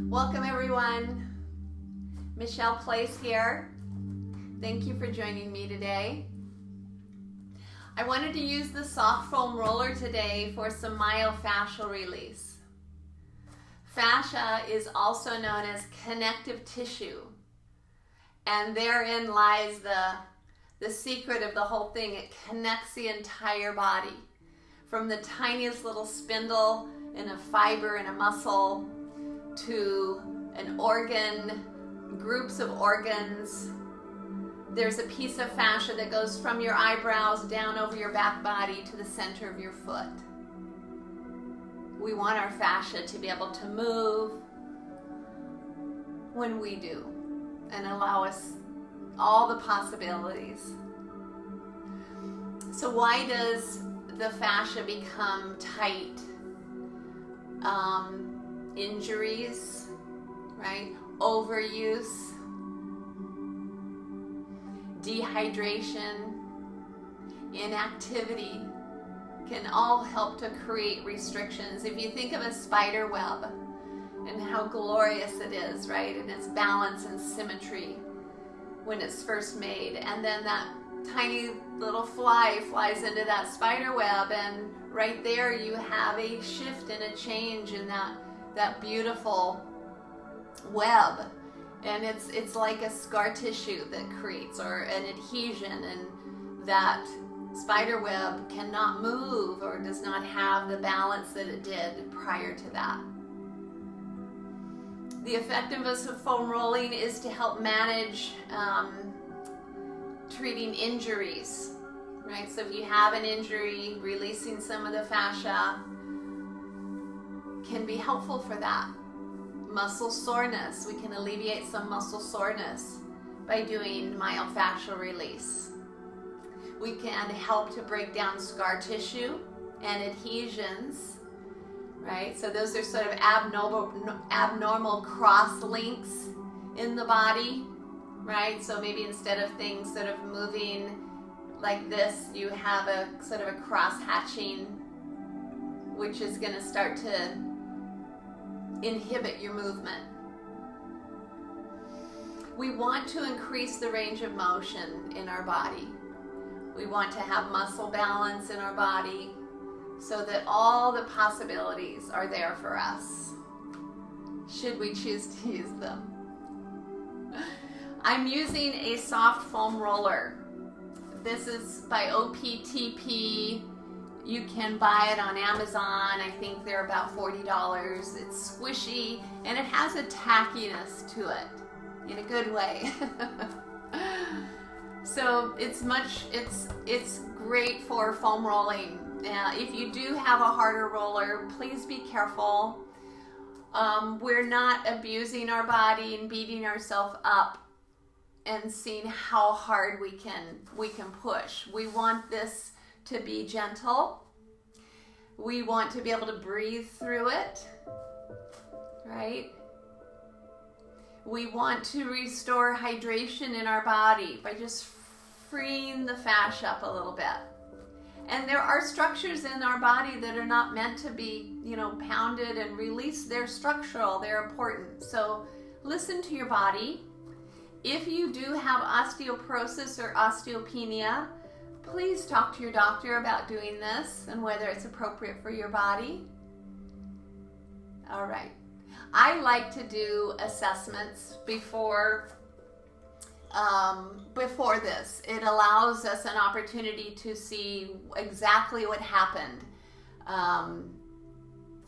Welcome everyone. Michelle Place here. Thank you for joining me today. I wanted to use the soft foam roller today for some myofascial release. Fascia is also known as connective tissue, and therein lies the secret of the whole thing. It connects the entire body, from the tiniest little spindle in a fiber in a muscle to an organ, groups of organs. There's a piece of fascia that goes from your eyebrows down over your back body to the center of your foot. We want our fascia to be able to move when we do and allow us all the possibilities. So why does the fascia become tight? Injuries, right? Overuse, dehydration, inactivity can all help to create restrictions. If you think of a spider web and how glorious it is, right? And its balance and symmetry when it's first made, and then that tiny little fly flies into that spider web, and right there you have a shift and a change in that beautiful web. And it's like a scar tissue that creates, or an adhesion, and that spider web cannot move or does not have the balance that it did prior to that. The effectiveness of foam rolling is to help manage treating injuries, right? So if you have an injury, releasing some of the fascia can be helpful for that. Muscle soreness, we can alleviate some muscle soreness by doing myofascial release. We can help to break down scar tissue and adhesions, right? So those are sort of abnormal cross links in the body, right? So maybe instead of things sort of moving like this, you have a sort of a cross hatching, which is going to start to inhibit your movement. We want to increase the range of motion in our body. We want to have muscle balance in our body so that all the possibilities are there for us, should we choose to use them. I'm using a soft foam roller. This is by OPTP. You can buy it on Amazon. I think they're about $40. It's squishy and it has a tackiness to it in a good way. So it's great for foam rolling. If you do have a harder roller, please be careful. We're not abusing our body and beating ourselves up and seeing how hard we can push. We want this to be gentle. We want to be able to breathe through it, right? We want to restore hydration in our body by just freeing the fascia up a little bit. And there are structures in our body that are not meant to be, pounded and released. They're structural, they're important. So listen to your body. If you do have osteoporosis or osteopenia, please talk to your doctor about doing this and whether it's appropriate for your body. All right. I like to do assessments before this. It allows us an opportunity to see exactly what happened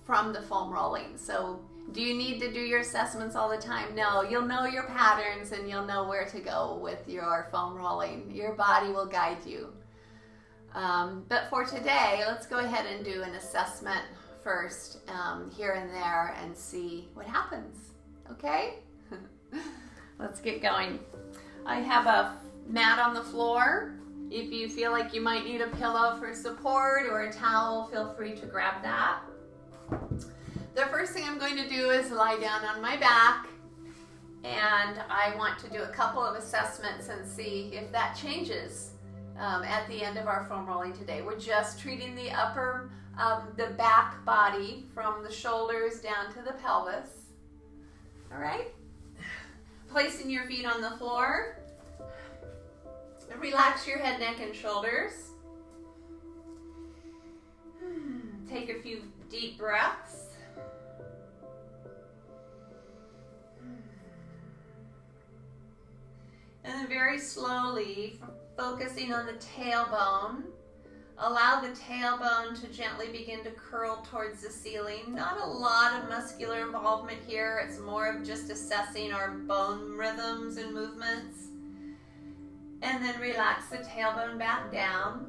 from the foam rolling. So do you need to do your assessments all the time? No, you'll know your patterns and you'll know where to go with your foam rolling. Your body will guide you. But for today, let's go ahead and do an assessment first, here and there, and see what happens. Okay? Let's get going. I have a mat on the floor. If you feel like you might need a pillow for support or a towel, feel free to grab that. The first thing I'm going to do is lie down on my back, and I want to do a couple of assessments and see if that changes at the end of our foam rolling today. We're just treating the the back body from the shoulders down to the pelvis. All right? Placing your feet on the floor. Relax your head, neck, and shoulders. Take a few deep breaths. And then very slowly, focusing on the tailbone, allow the tailbone to gently begin to curl towards the ceiling. Not a lot of muscular involvement here. It's more of just assessing our bone rhythms and movements. And then relax the tailbone back down.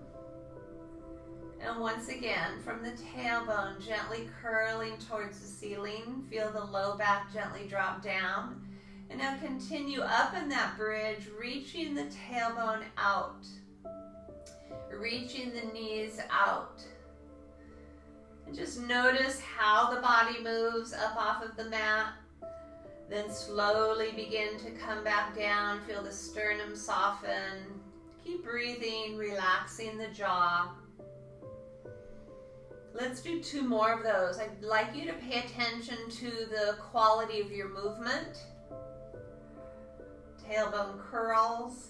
And once again, from the tailbone, gently curling towards the ceiling. Feel the low back gently drop down. And now continue up in that bridge, reaching the tailbone out. Reaching the knees out. And just notice how the body moves up off of the mat. Then slowly begin to come back down. Feel the sternum soften. Keep breathing, relaxing the jaw. Let's do 2 more of those. I'd like you to pay attention to the quality of your movement. Tailbone curls.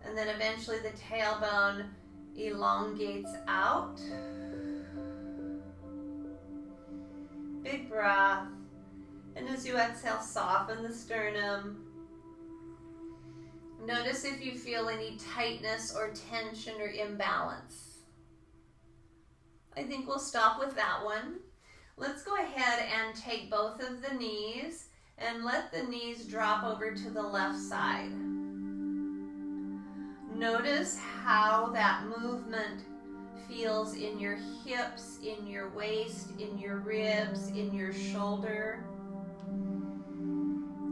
And then eventually the tailbone elongates out. Big breath. And as you exhale, soften the sternum. Notice if you feel any tightness or tension or imbalance. I think we'll stop with that one. Let's go ahead and take both of the knees and let the knees drop over to the left side. Notice how that movement feels in your hips, in your waist, in your ribs, in your shoulder.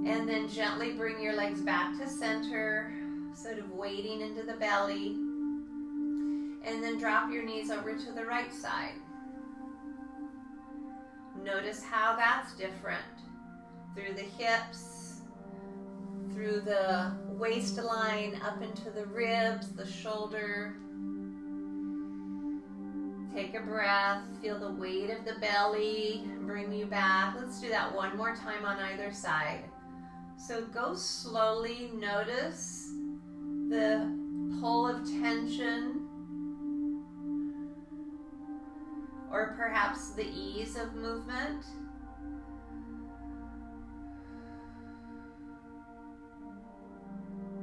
And then gently bring your legs back to center, sort of weighting into the belly. And then drop your knees over to the right side. Notice how that's different. Through the hips, through the waistline, up into the ribs, the shoulder. Take a breath, feel the weight of the belly, bring you back. Let's do that one more time on either side. So go slowly, notice the pull of tension, or perhaps the ease of movement.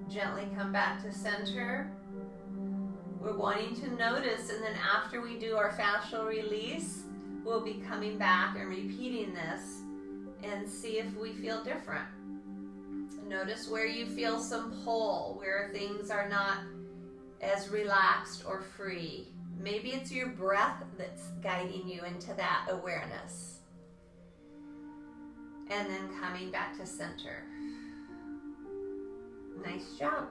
Gently come back to center. We're wanting to notice, and then after we do our fascial release, we'll be coming back and repeating this and see if we feel different. Notice where you feel some pull, where things are not as relaxed or free. Maybe it's your breath that's guiding you into that awareness. And then coming back to center. Nice job.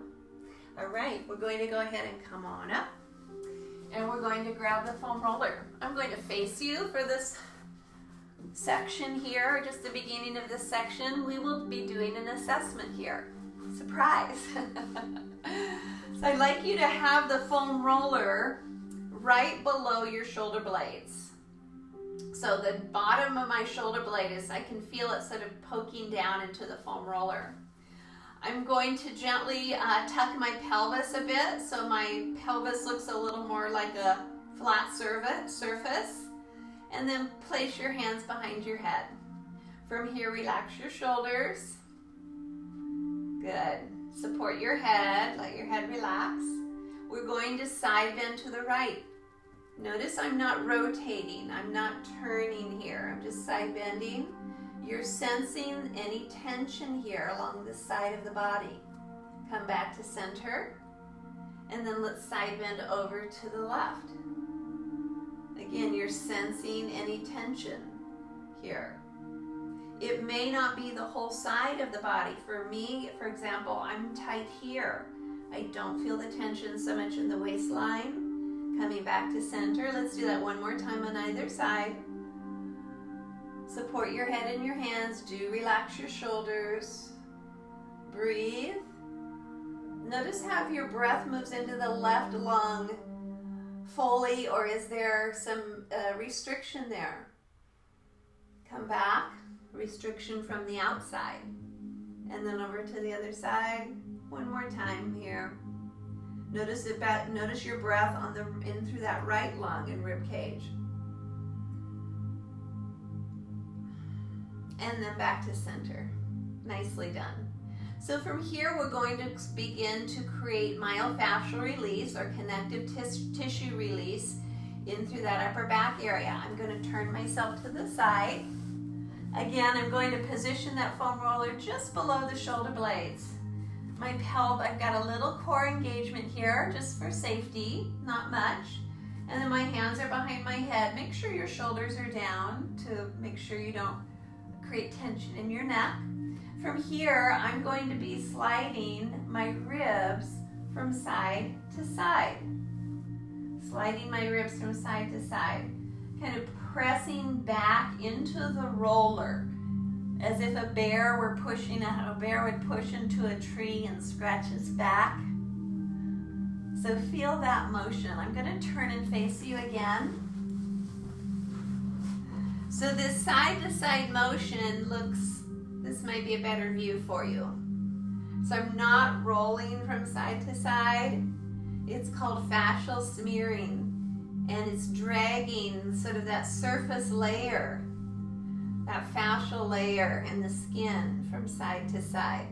All right, we're going to go ahead and come on up. And we're going to grab the foam roller. I'm going to face you for this section here, just the beginning of this section. We will be doing an assessment here. Surprise. So I'd like you to have the foam roller right below your shoulder blades. So the bottom of my shoulder blade is, I can feel it sort of poking down into the foam roller. I'm going to gently tuck my pelvis a bit, so my pelvis looks a little more like a flat surface. And then place your hands behind your head. From here, relax your shoulders. Good. Support your head, let your head relax. We're going to side bend to the right. Notice I'm not rotating, I'm not turning here, I'm just side bending. You're sensing any tension here along the side of the body. Come back to center, and then let's side bend over to the left. Again, you're sensing any tension here. It may not be the whole side of the body. For me, for example, I'm tight here. I don't feel the tension so much in the waistline. Coming back to center. Let's do that one more time on either side. Support your head in your hands. Do relax your shoulders. Breathe. Notice how your breath moves into the left lung fully, or is there some restriction there? Come back. restriction from the outside. And then over to the other side. One more time here. Notice your breath in through that right lung and rib cage. And then back to center. Nicely done. So from here, we're going to begin to create myofascial release or connective tissue release in through that upper back area. I'm going to turn myself to the side. Again, I'm going to position that foam roller just below the shoulder blades. My pelvis, I've got a little core engagement here just for safety, not much. And then my hands are behind my head. Make sure your shoulders are down to make sure you don't create tension in your neck. From here, I'm going to be sliding my ribs from side to side. Sliding my ribs from side to side. Kind of pressing back into the roller as if a bear would push into a tree and scratch its back. So feel that motion. I'm going to turn and face you again. So this side-to-side motion this might be a better view for you. So I'm not rolling from side to side. It's called fascial smearing. And it's dragging sort of that surface layer, that fascial layer in the skin from side to side.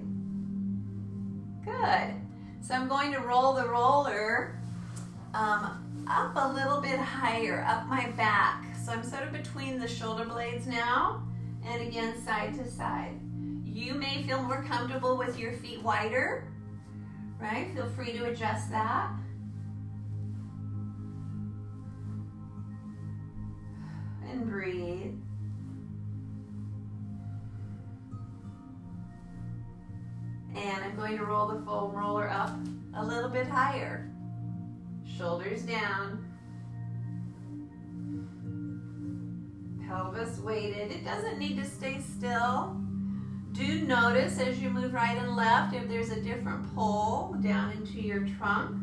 Good. So I'm going to roll the roller up a little bit higher, up my back. So I'm sort of between the shoulder blades now, and again, side to side. You may feel more comfortable with your feet wider, right? Feel free to adjust that. And breathe. And I'm going to roll the foam roller up a little bit higher. Shoulders down. Pelvis weighted. It doesn't need to stay still. Do notice as you move right and left if there's a different pull down into your trunk.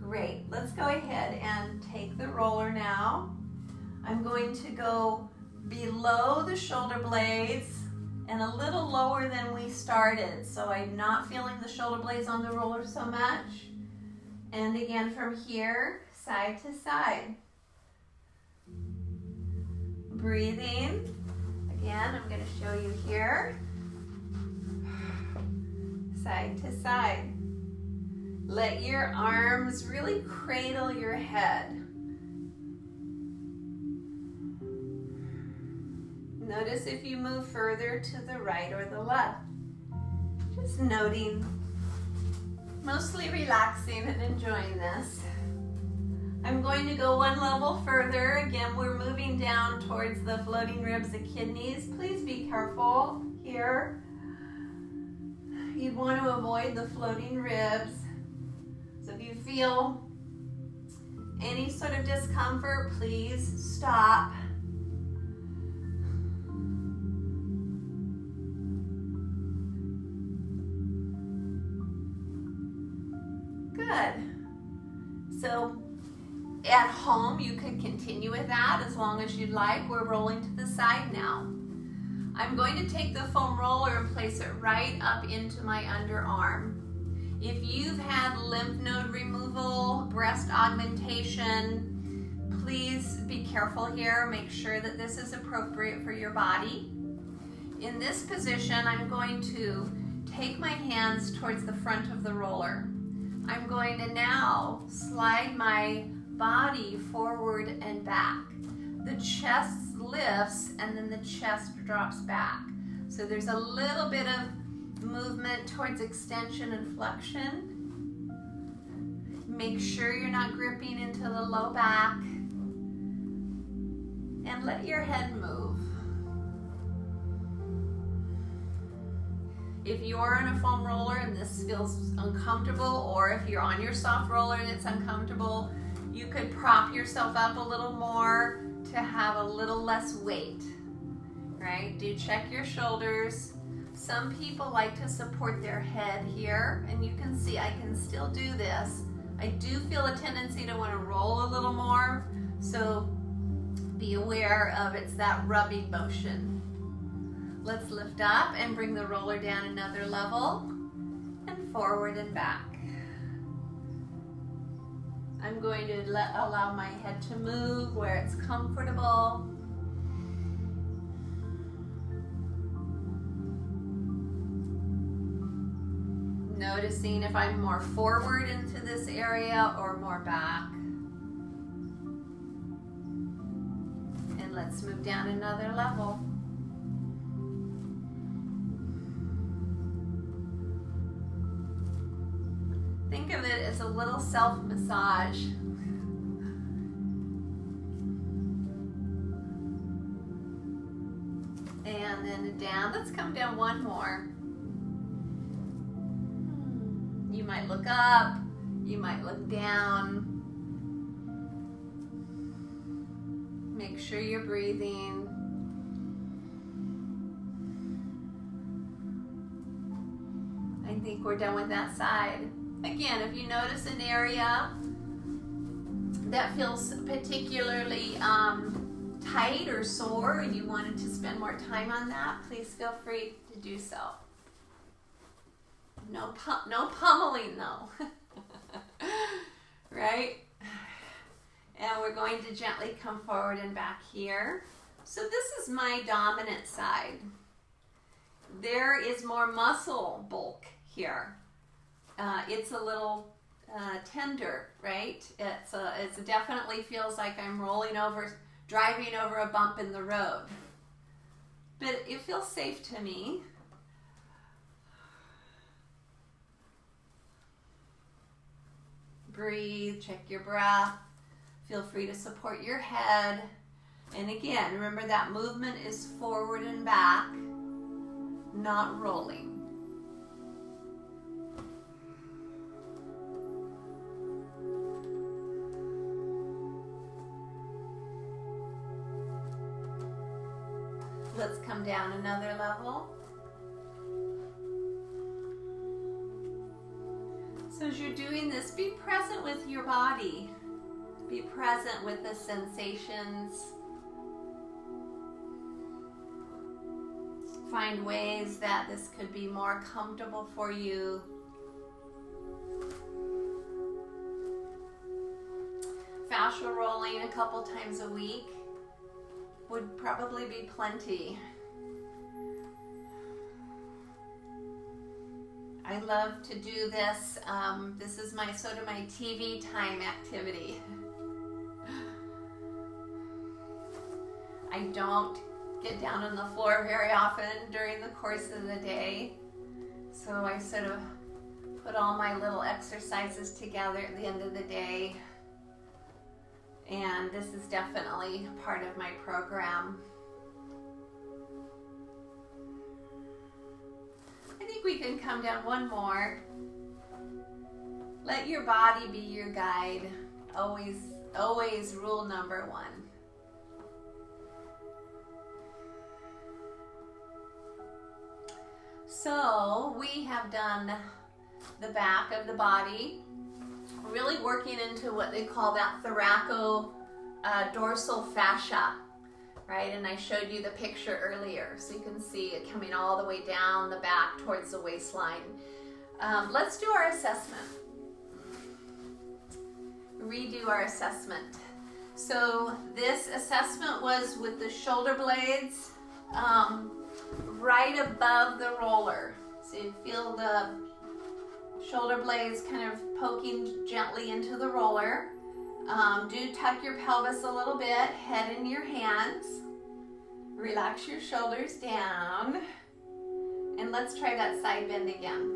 Great. Let's go ahead and take the roller now. I'm going to go below the shoulder blades and a little lower than we started. So I'm not feeling the shoulder blades on the roller so much. And again from here, side to side. Breathing. Again, I'm going to show you here. Side to side. Let your arms really cradle your head. Notice if you move further to the right or the left. Just noting, mostly relaxing and enjoying this. I'm going to go one level further. Again, we're moving down towards the floating ribs, the kidneys. Please be careful here. You'd want to avoid the floating ribs. So if you feel any sort of discomfort, please stop. Good. So at home, you could continue with that as long as you'd like. We're rolling to the side now. I'm going to take the foam roller and place it right up into my underarm. If you've had lymph node removal, breast augmentation, please be careful here. Make sure that this is appropriate for your body. In this position, I'm going to take my hands towards the front of the roller. I'm going to now slide my body forward and back. The chest lifts and then the chest drops back. So there's a little bit of movement towards extension and flexion. Make sure you're not gripping into the low back. And let your head move. If you're on a foam roller and this feels uncomfortable, or if you're on your soft roller and it's uncomfortable, you could prop yourself up a little more to have a little less weight, right? Do check your shoulders. Some people like to support their head here, and you can see I can still do this I do feel a tendency to want to roll a little more, so be aware of it's that rubbing motion. Let's lift up and bring the roller down another level and forward and back. I'm going to allow my head to move where it's comfortable. Noticing if I'm more forward into this area or more back. And let's move down another level. Think of it as a little self-massage. And then down. Let's come down one more. You might look up, you might look down. Make sure you're breathing. I think we're done with that side. Again, if you notice an area that feels particularly tight or sore and you wanted to spend more time on that, please feel free to do so. No pummeling though, right? And we're going to gently come forward and back here. So this is my dominant side. There is more muscle bulk here. It's a little tender, right? It definitely feels like I'm driving over a bump in the road. But it feels safe to me. Breathe, check your breath. Feel free to support your head. And again, remember that movement is forward and back, not rolling. Let's come down another level. So as you're doing this, be present with your body. Be present with the sensations. Find ways that this could be more comfortable for you. Fascial rolling a couple times a week would probably be plenty. I love to do this. This is my TV time activity. I don't get down on the floor very often during the course of the day, so I sort of put all my little exercises together at the end of the day, and this is definitely part of my program. I think we can come down one more. Let your body be your guide. Always rule number one. So we have done the back of the body, really working into what they call that thoraco-dorsal fascia, right? And I showed you the picture earlier, so you can see it coming all the way down the back towards the waistline. Let's do our assessment. Redo our assessment. So this assessment was with the shoulder blades right above the roller. So you feel the shoulder blades kind of poking gently into the roller. Do tuck your pelvis a little bit, head in your hands. Relax your shoulders down. And let's try that side bend again.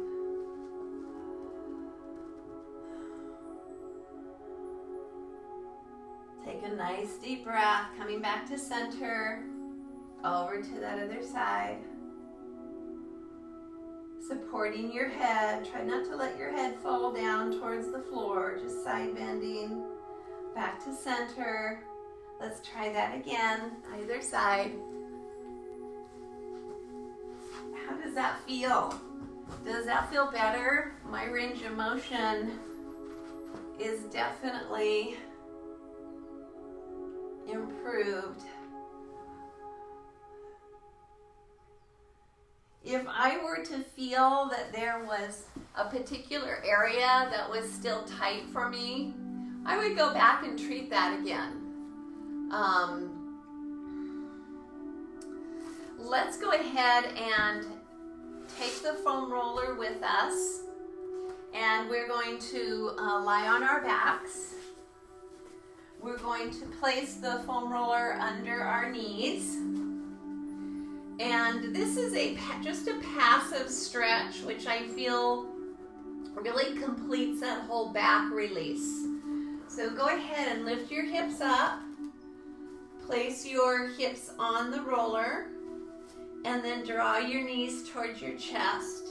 Take a nice deep breath, coming back to center, over to that other side. Supporting your head. Try not to let your head fall down towards the floor, just side bending. Back to center. Let's try that again, either side. How does that feel? Does that feel better? My range of motion is definitely improved. If I were to feel that there was a particular area that was still tight for me, I would go back and treat that again. Let's go ahead and take the foam roller with us, and we're going to lie on our backs. We're going to place the foam roller under our knees. And this is just a passive stretch, which I feel really completes that whole back release. So go ahead and lift your hips up. Place your hips on the roller, and then draw your knees towards your chest.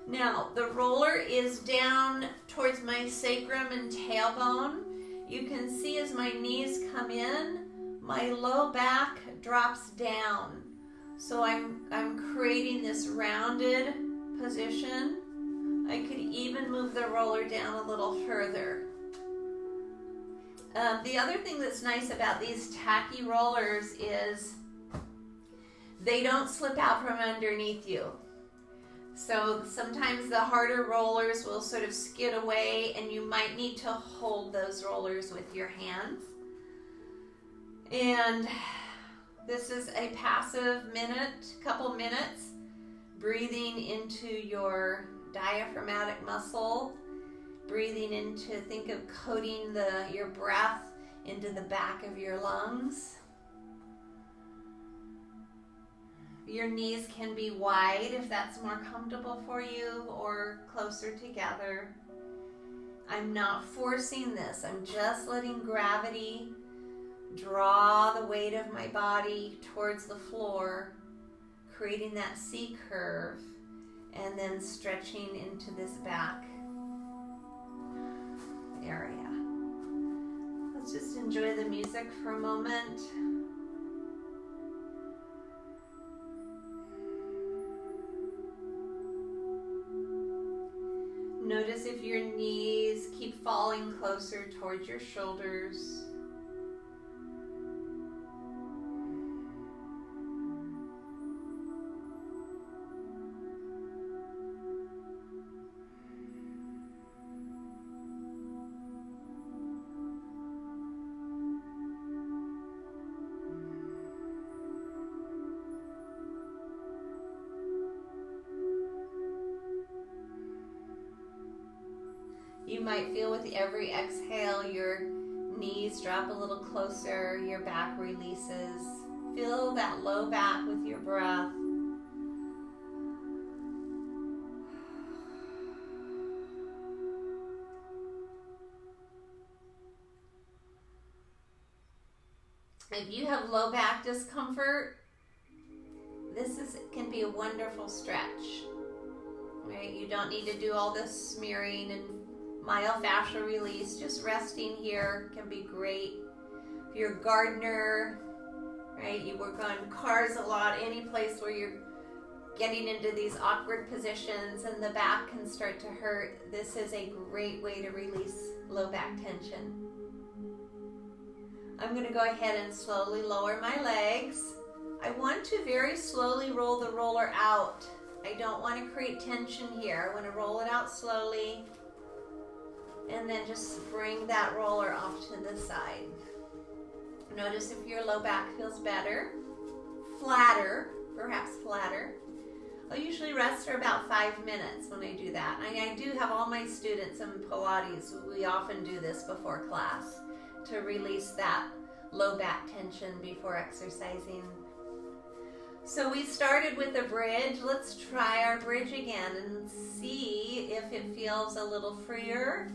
Now, the roller is down towards my sacrum and tailbone. You can see as my knees come in, my low back drops down. So I'm creating this rounded position. I could even move the roller down a little further. The other thing that's nice about these tacky rollers is they don't slip out from underneath you. So sometimes the harder rollers will sort of skid away, and you might need to hold those rollers with your hands. And this is a passive couple minutes, breathing into your diaphragmatic muscle, breathing into, think of coating your breath into the back of your lungs. Your knees can be wide if that's more comfortable for you, or closer together. I'm not forcing this. I'm just letting gravity draw the weight of my body towards the floor, creating that C curve, and then stretching into this back area. Let's just enjoy the music for a moment. Notice if your knees keep falling closer towards your shoulders. You might feel with every exhale your knees drop a little closer, your back releases. Feel that low back with your breath. If you have low back discomfort, this can be a wonderful stretch. Right? You don't need to do all this smearing and myofascial release. Just resting here can be great. If you're a gardener, right, you work on cars a lot, any place where you're getting into these awkward positions and the back can start to hurt, this is a great way to release low back tension. I'm going to go ahead and slowly lower my legs. I want to very slowly roll the roller out. I don't want to create tension here. I want to roll it out slowly, and then just bring that roller off to the side. Notice if your low back feels better, flatter, perhaps flatter. I'll usually rest for about 5 minutes when I do that. I do have all my students in Pilates, we often do this before class to release that low back tension before exercising. So we started with a bridge. Let's try our bridge again and see if it feels a little freer.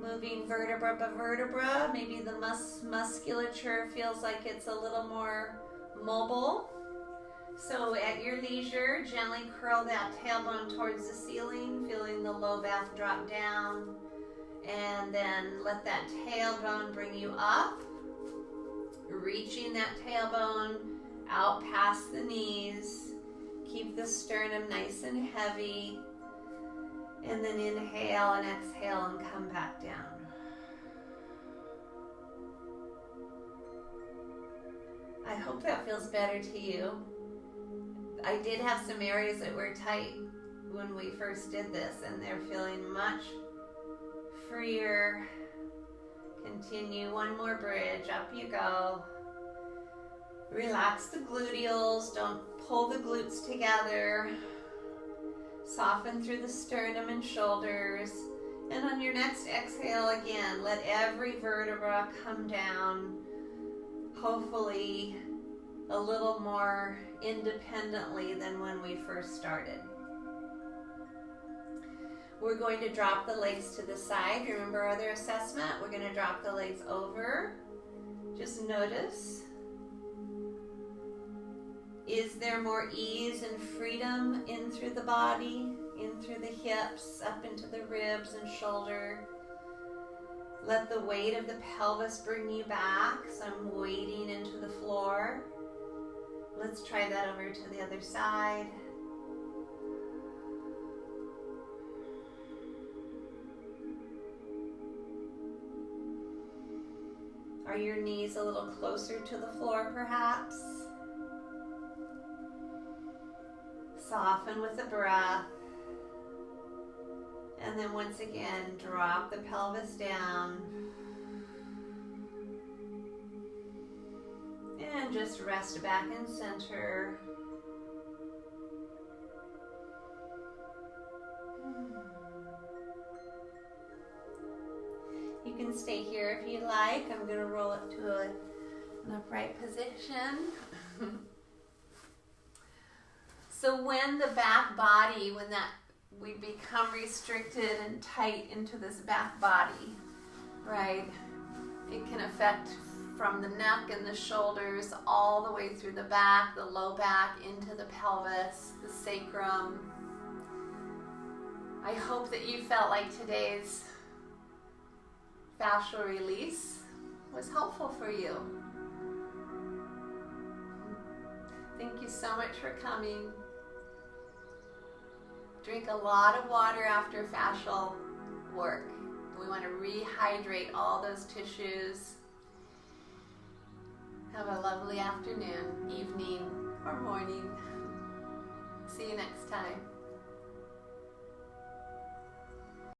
Moving vertebra by vertebra. Maybe the musculature feels like it's a little more mobile. So at your leisure, gently curl that tailbone towards the ceiling, feeling the low back drop down. And then let that tailbone bring you up. Reaching that tailbone out past the knees. Keep the sternum nice and heavy. And then inhale and exhale and come back down. I hope that feels better to you. I did have some areas that were tight when we first did this, and they're feeling much freer. Continue, one more bridge, up you go. Relax the gluteals, don't pull the glutes together. Soften through the sternum and shoulders. And on your next exhale, again, let every vertebra come down, hopefully a little more independently than when we first started. We're going to drop the legs to the side. Remember our other assessment? We're going to drop the legs over. Just notice. Is there more ease and freedom in through the body, in through the hips, up into the ribs and shoulder? Let the weight of the pelvis bring you back. So I'm weighting into the floor. Let's try that over to the other side. Are your knees a little closer to the floor perhaps? Soften with the breath. And then once again, drop the pelvis down. And just rest back in center. You can stay here if you like. I'm going to roll up to an upright position. So when the back body, we become restricted and tight into this back body, right? It can affect from the neck and the shoulders all the way through the back, the low back, into the pelvis, the sacrum. I hope that you felt like today's fascial release was helpful for you. Thank you so much for coming. Drink a lot of water after fascial work. We want to rehydrate all those tissues. Have a lovely afternoon, evening, or morning. See you next time.